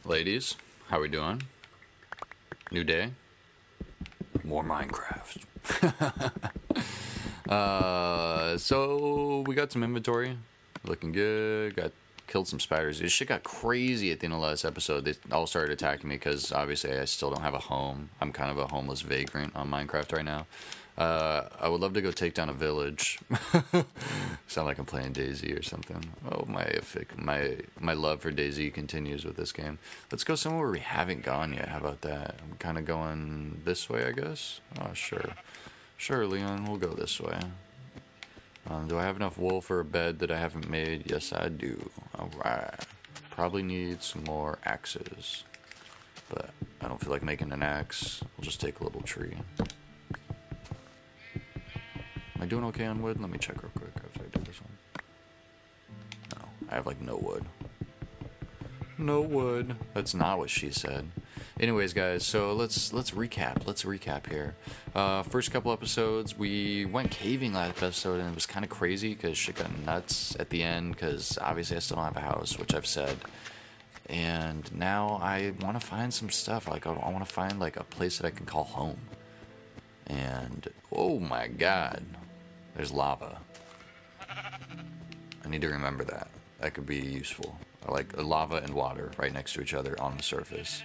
Ladies, how we doing? New day? More Minecraft. So we got some inventory. Looking good. Got killed some spiders. This shit got crazy at the end of the last episode. They all started attacking me because obviously I still don't have a home. I'm kind of a homeless vagrant on Minecraft right now. I would love to go take down a village. Sound like I'm playing Daisy or something. Oh, my love for Daisy continues with this game. Let's go somewhere where we haven't gone yet. How about that? I'm kind of going this way, I guess. Oh, sure. Sure, Leon, we'll go this way. Do I have enough wool for a bed that I haven't made? Yes, I do. Alright. Probably need some more axes. But I don't feel like making an axe. We'll just take a little tree. Am I doing okay on wood? Let me check real quick after I do this one. No, I have like no wood. No wood. That's not what she said. Anyways, guys, so let's recap. Let's recap here. First couple episodes, we went caving last episode, and it was kind of crazy because shit got nuts at the end. Because obviously I still don't have a house, which I've said. And now I want to find some stuff. Like I want to find like a place that I can call home. And oh my god, there's lava. I need to remember that. That could be useful. I like lava and water right next to each other on the surface.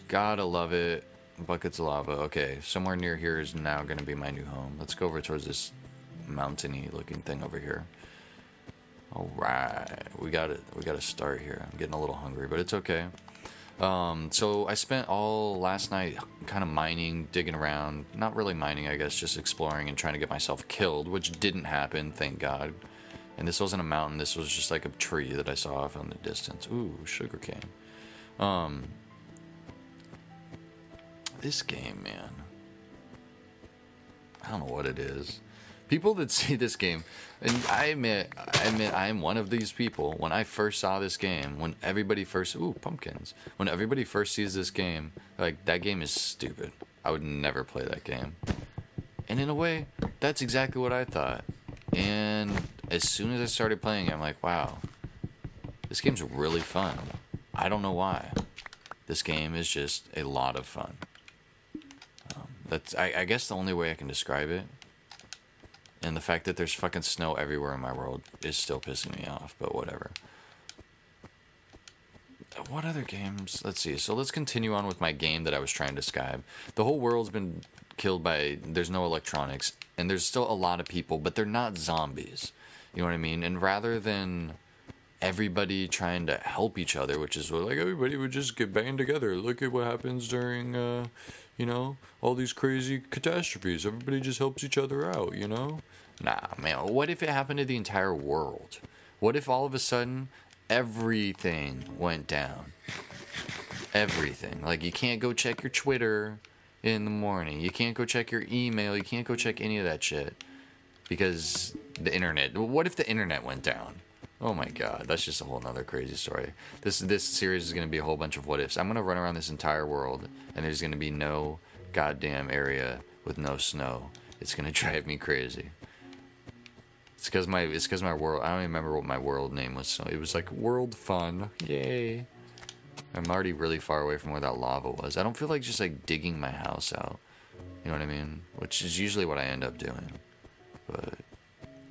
Gotta love it. Buckets of lava. Okay, somewhere near here is now going to be my new home. Let's go over towards this mountainy looking thing over here. Alright, we got it. We got to start here. I'm getting a little hungry, but it's okay. So I spent all last night kind of mining, digging around. Not really mining, I guess, just exploring and trying to get myself killed, which didn't happen, thank God. And this wasn't a mountain, this was just like a tree that I saw off in the distance. Ooh, sugarcane. This game, man. I don't know what it is. People that see this game, and I admit I am one of these people. When I first saw this game, when everybody first, ooh, pumpkins. When everybody first sees this game, like, that game is stupid. I would never play that game. And in a way, that's exactly what I thought. And as soon as I started playing it, I'm like, wow, this game's really fun. I don't know why. This game is just a lot of fun. I guess the only way I can describe it. And the fact that there's fucking snow everywhere in my world is still pissing me off, but whatever. What other games? Let's see. So let's continue on with my game that I was trying to describe. The whole world's been killed by... There's no electronics. And there's still a lot of people, but they're not zombies. You know what I mean? And rather than everybody trying to help each other, which is what, like, everybody would just get band together. Look at what happens during, you know, all these crazy catastrophes. Everybody just helps each other out, you know? Nah, man, what if it happened to the entire world? What if all of a sudden everything went down? Everything. Like, you can't go check your Twitter in the morning. You can't go check your email. You can't go check any of that shit. Because the internet. What if the internet went down? Oh my god, that's just a whole nother crazy story. This series is going to be a whole bunch of what ifs. I'm going to run around this entire world, and there's going to be no goddamn area with no snow. It's going to drive me crazy. It's because my world, I don't even remember what my world name was. So it was like World Fun. Yay. I'm already really far away from where that lava was. I don't feel like just like digging my house out. You know what I mean? Which is usually what I end up doing. But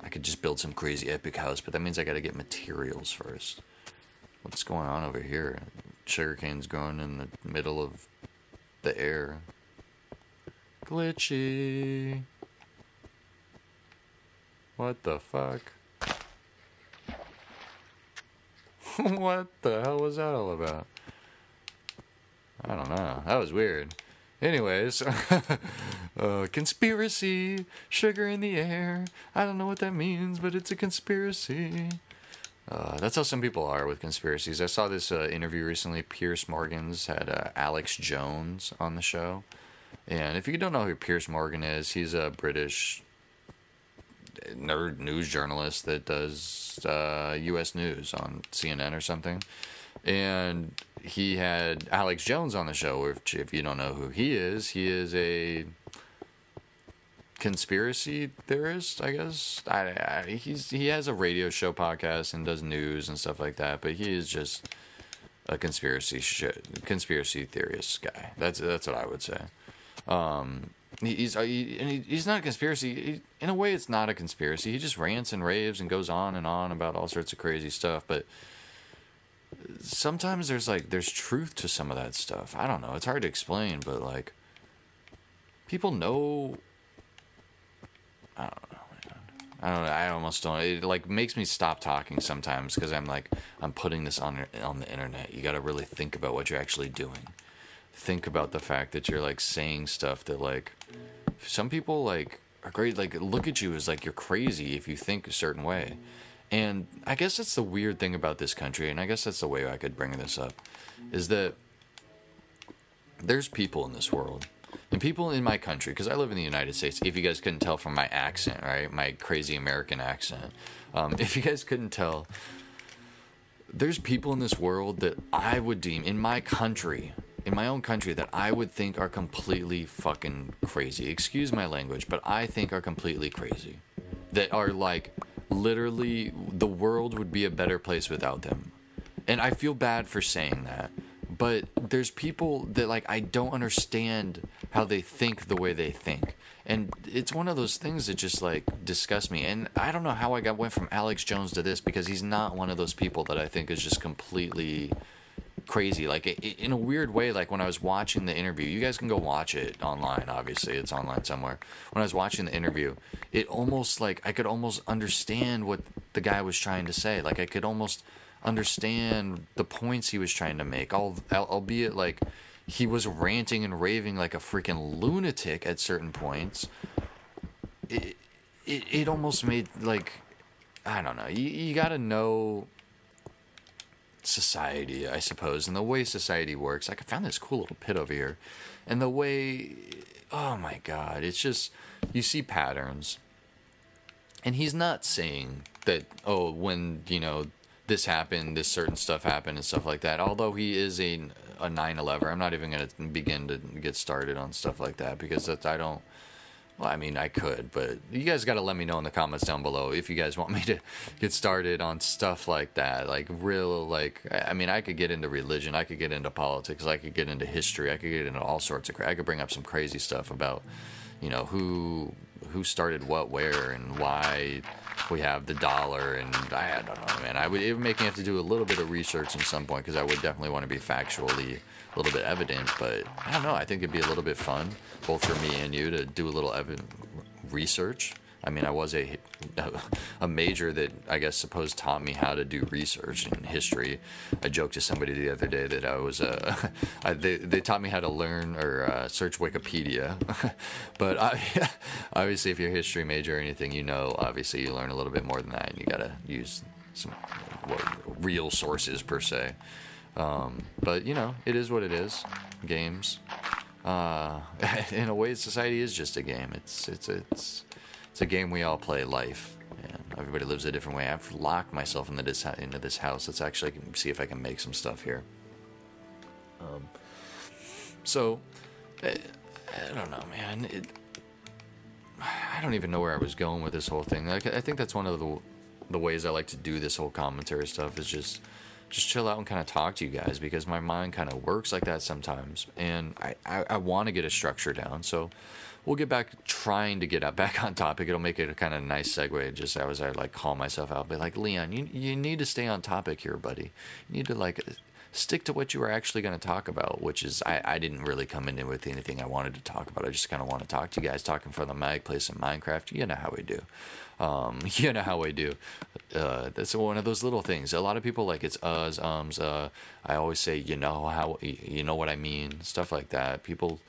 I could just build some crazy epic house, but that means I gotta get materials first. What's going on over here? Sugarcane's growing in the middle of the air. Glitchy. What the fuck? What the hell was that all about? I don't know. That was weird. Anyways, conspiracy, sugar in the air. I don't know what that means, but it's a conspiracy. That's how some people are with conspiracies. I saw this interview recently. Piers Morgan's had Alex Jones on the show. And if you don't know who Piers Morgan is, he's a British nerd news journalist that does U.S. news on CNN or something. And he had Alex Jones on the show, which, if you don't know who he is a conspiracy theorist, I guess. He has a radio show podcast and does news and stuff like that, but he is just a conspiracy theorist guy. That's what I would say. He's not a conspiracy. In a way, it's not a conspiracy. He just rants and raves and goes on and on about all sorts of crazy stuff. But sometimes there's truth to some of that stuff. I don't know. It's hard to explain, but like people know. I don't know. I almost don't. It like makes me stop talking sometimes because I'm putting this on the internet. You got to really think about what you're actually doing. Think about the fact that you're like saying stuff that like some people like are great. Like look at you as like you're crazy if you think a certain way. And I guess that's the weird thing about this country, and I guess that's the way I could bring this up, is that there's people in this world, and people in my country, because I live in the United States, if you guys couldn't tell from my accent, right, my crazy American accent, if you guys couldn't tell, there's people in this world that I would deem, in my country, in my own country, that I would think are completely fucking crazy. Excuse my language, but I think are completely crazy. That are like... literally, the world would be a better place without them. And I feel bad for saying that. But there's people that, like, I don't understand how they think the way they think. And it's one of those things that just, like, disgust me. And I don't know how I went from Alex Jones to this, because he's not one of those people that I think is just completely... crazy. Like in a weird way, like when I was watching the interview, you guys can go watch it online, obviously it's online somewhere. When I was watching the interview, it almost like I could almost understand what the guy was trying to say. Like I could almost understand the points he was trying to make, albeit like he was ranting and raving like a freaking lunatic at certain points. It almost made like, I don't know, you gotta know society, I suppose, and the way society works. Like I found this cool little pit over here, and the way, oh my god, it's just, you see patterns. And he's not saying that, oh, when, you know, this happened, this certain stuff happened and stuff like that, although he is a 9/11. I'm not even going to begin to get started on stuff like that, because that's, I don't, well, I mean, I could, but you guys got to let me know in the comments down below if you guys want me to get started on stuff like that. Like, real, like, I mean, I could get into religion, I could get into politics, I could get into history, I could get into all sorts of I could bring up some crazy stuff about, you know, who started what where and why we have the dollar, and I don't know, man. It would make me have to do a little bit of research at some point, because I would definitely want to be factually a little bit evident, but I don't know, I think it'd be a little bit fun, both for me and you, to do a little research. I mean, I was a major that I guess supposed taught me how to do research in history. I joked to somebody the other day that I was they taught me how to learn or search Wikipedia. But obviously, if you're a history major or anything, you know, obviously you learn a little bit more than that, and you gotta use some real sources per se. But you know, it is what it is. Games. In a way, society is just a game. It's a game we all play, life, and everybody lives a different way. I've locked myself into this house. Let's actually see if I can make some stuff here. So, I don't know, man. I don't even know where I was going with this whole thing. Like, I think that's one of the ways I like to do this whole commentary stuff, is just chill out and kind of talk to you guys, because my mind kind of works like that sometimes, and I want to get a structure down. So we'll get trying to get back on topic. It'll make it a kind of nice segue, just as I like call myself out, be like, Leon, you need to stay on topic here, buddy. You need to like stick to what you were actually going to talk about, which is, I didn't really come in with anything I wanted to talk about. I just kind of want to talk to you guys, talking from the mic, play some Minecraft. You know how we do. You know how we do. That's one of those little things. A lot of people like it's I always say, you know what I mean, stuff like that. People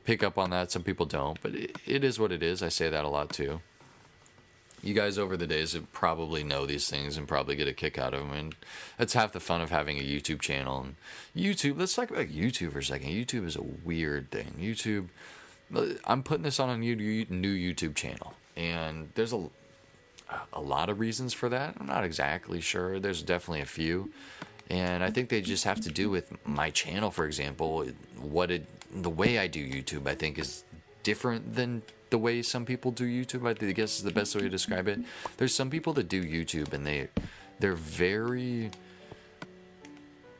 pick up on that. Some people don't, but it is what it is. I say that a lot too. You guys over the days have probably know these things and probably get a kick out of them, and that's half the fun of having a YouTube channel. And YouTube, let's talk about YouTube for a second. YouTube is a weird thing. YouTube, I'm putting this on a new YouTube channel, and there's a lot of reasons for that. I'm not exactly sure. There's definitely a few, and I think they just have to do with my channel, for example. The way I do YouTube, I think, is different than the way some people do YouTube. I guess is the best way to describe it. There's some people that do YouTube, and they're very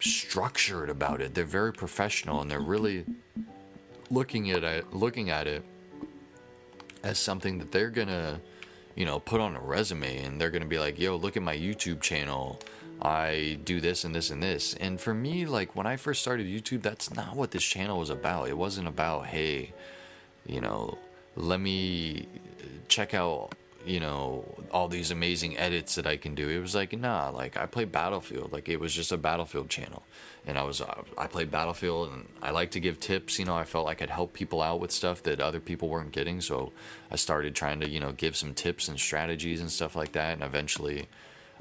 structured about it. They're very professional, and they're really looking at it as something that they're gonna, put on a resume, and they're gonna be like, yo, look at my YouTube channel. I do this and this and this. And for me, like, when I first started YouTube, that's not what this channel was about. It wasn't about, hey, let me check out, all these amazing edits that I can do. It was like, nah, like, I play Battlefield. Like, it was just a Battlefield channel. And I played Battlefield, and I like to give tips. I felt like I'd help people out with stuff that other people weren't getting. So I started trying to, give some tips and strategies and stuff like that. And eventually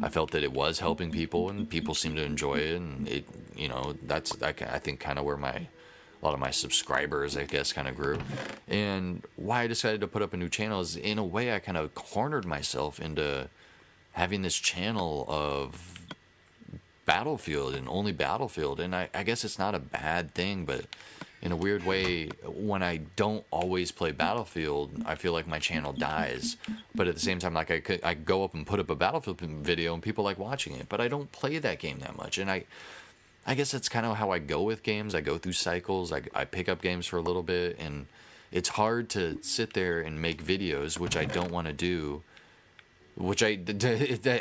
I felt that it was helping people, and people seemed to enjoy it. And it, that's, I think, kind of where a lot of my subscribers, I guess, kind of grew. And why I decided to put up a new channel is, in a way, I kind of cornered myself into having this channel of Battlefield and only Battlefield. And I guess it's not a bad thing, but in a weird way, when I don't always play Battlefield, I feel like my channel dies. But at the same time, like, I go up and put up a Battlefield video and people like watching it, but I don't play that game that much. And I guess that's kind of how I go with games. I go through cycles. I pick up games for a little bit, and it's hard to sit there and make videos, which I don't want to do. I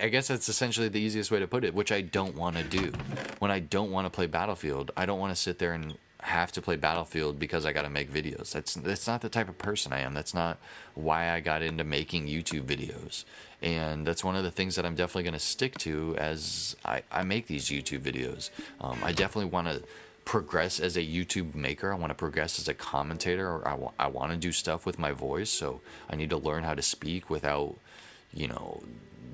guess that's essentially the easiest way to put it, which I don't want to do. When I don't want to play Battlefield, I don't want to sit there and have to play Battlefield because I got to make videos. That's not the type of person I am. That's not why I got into making YouTube videos. And that's one of the things that I'm definitely going to stick to as I make these YouTube videos. I definitely want to progress as a YouTube maker. I want to progress as a commentator. Or I want to do stuff with my voice. So I need to learn how to speak without,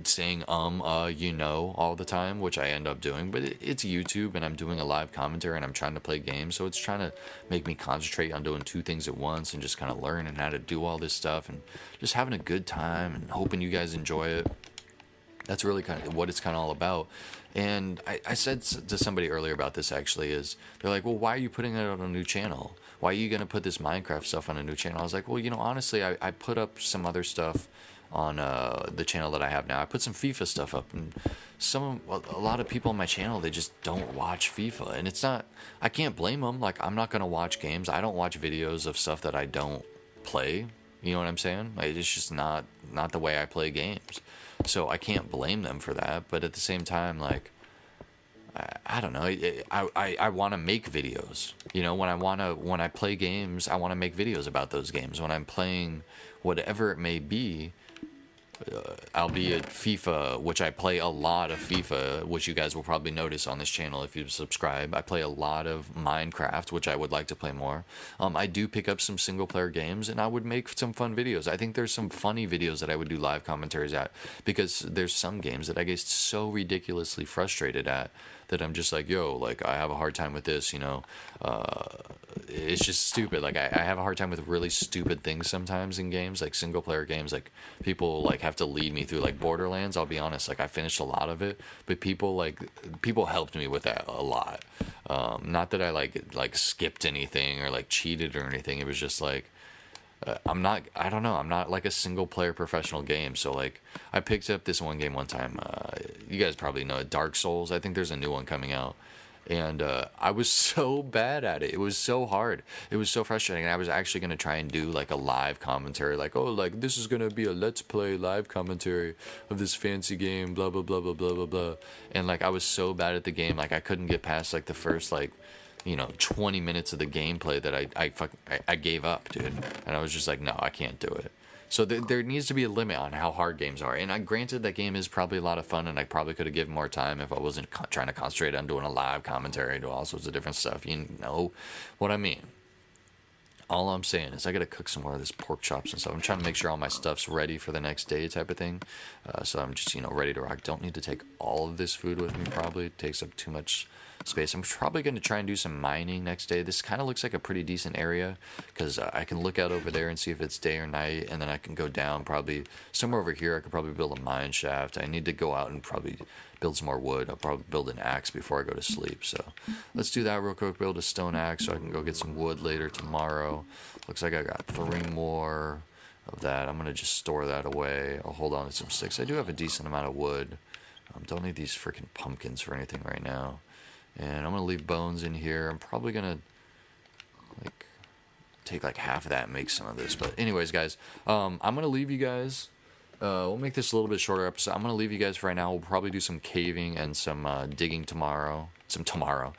saying all the time, which I end up doing. But it's YouTube, and I'm doing a live commentary, and I'm trying to play games, so it's trying to make me concentrate on doing two things at once and just kind of learning how to do all this stuff and just having a good time and hoping you guys enjoy it. That's really kind of what it's kind of all about. And I said to somebody earlier about this, actually, is they're like, well, why are you putting it on a new channel? Why are you going to put this Minecraft stuff on a new channel? I was like, well, honestly, I put up some other stuff on the channel that I have now. I put some FIFA stuff up, and a lot of people on my channel, they just don't watch FIFA, and it's not, I can't blame them. Like, I'm not gonna watch games. I don't watch videos of stuff that I don't play. You know what I'm saying? Like, it's just not the way I play games. So I can't blame them for that. But at the same time, like, I don't know. I want to make videos. When I play games, I want to make videos about those games. When I'm playing whatever it may be, albeit FIFA, which I play a lot of FIFA, which you guys will probably notice on this channel if you subscribe. I play a lot of Minecraft, which I would like to play more. I do pick up some single player games, and I would make some fun videos. I think there's some funny videos that I would do live commentaries at, because there's some games that I get so ridiculously frustrated at that I'm just like, yo, like, I have a hard time with this, it's just stupid. Like, I have a hard time with really stupid things sometimes in games, like single player games. Like, people like have to lead me through, like, Borderlands. I'll be honest, like, I finished a lot of it, but people helped me with that a lot. Not that I like skipped anything or like cheated or anything. It was just like, I'm not like a single player professional game. So like, I picked up this one game one time. You guys probably know it, Dark Souls. I think there's a new one coming out. And I was so bad at it. It was so hard. It was so frustrating. And I was actually going to try and do like a live commentary. Like, oh, like, this is going to be a let's play live commentary of this fancy game, blah, blah, blah, blah, blah, blah, blah. And like, I was so bad at the game. Like, I couldn't get past like the first, like, 20 minutes of the gameplay that I gave up, dude. And I was just like, no, I can't do it. So there needs to be a limit on how hard games are. And granted, that game is probably a lot of fun, and I probably could have given more time if I wasn't trying to concentrate on doing a live commentary and do all sorts of different stuff. You know what I mean? All I'm saying is I got to cook some more of this pork chops and stuff. I'm trying to make sure all my stuff's ready for the next day type of thing. So I'm just, ready to rock. Don't need to take all of this food with me, probably. It takes up too much space. I'm probably going to try and do some mining next day. This kind of looks like a pretty decent area, because I can look out over there and see if it's day or night, and then I can go down probably somewhere over here. I could probably build a mine shaft. I need to go out and probably build some more wood. I'll probably build an axe before I go to sleep. So let's do that real quick. Build a stone axe so I can go get some wood later tomorrow. Looks like I got 3 more of that. I'm going to just store that away. I'll hold on to some sticks. I do have a decent amount of wood. Don't need these freaking pumpkins for anything right now. And I'm gonna leave bones in here. I'm probably gonna like take like half of that and make some of this. But anyways, guys, I'm gonna leave you guys. We'll make this a little bit shorter episode. I'm gonna leave you guys for right now. We'll probably do some caving and some digging tomorrow. Tomorrow,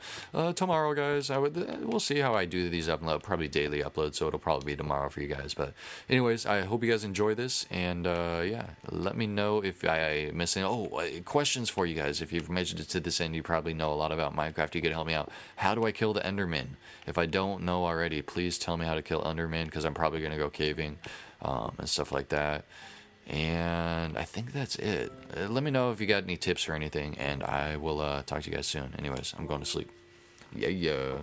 guys. We'll see how I do these upload. Probably daily upload, so it'll probably be tomorrow for you guys. But anyways, I hope you guys enjoy this, and yeah, let me know if I miss any. Questions for you guys. If you've made it to this end, you probably know a lot about Minecraft. You can help me out. How do I kill the Enderman? If I don't know already, please tell me how to kill Enderman, because I'm probably gonna go caving and stuff like that. And I think that's it. Let me know if you got any tips or anything, and I will talk to you guys soon. Anyways, I'm going to sleep. Yeah.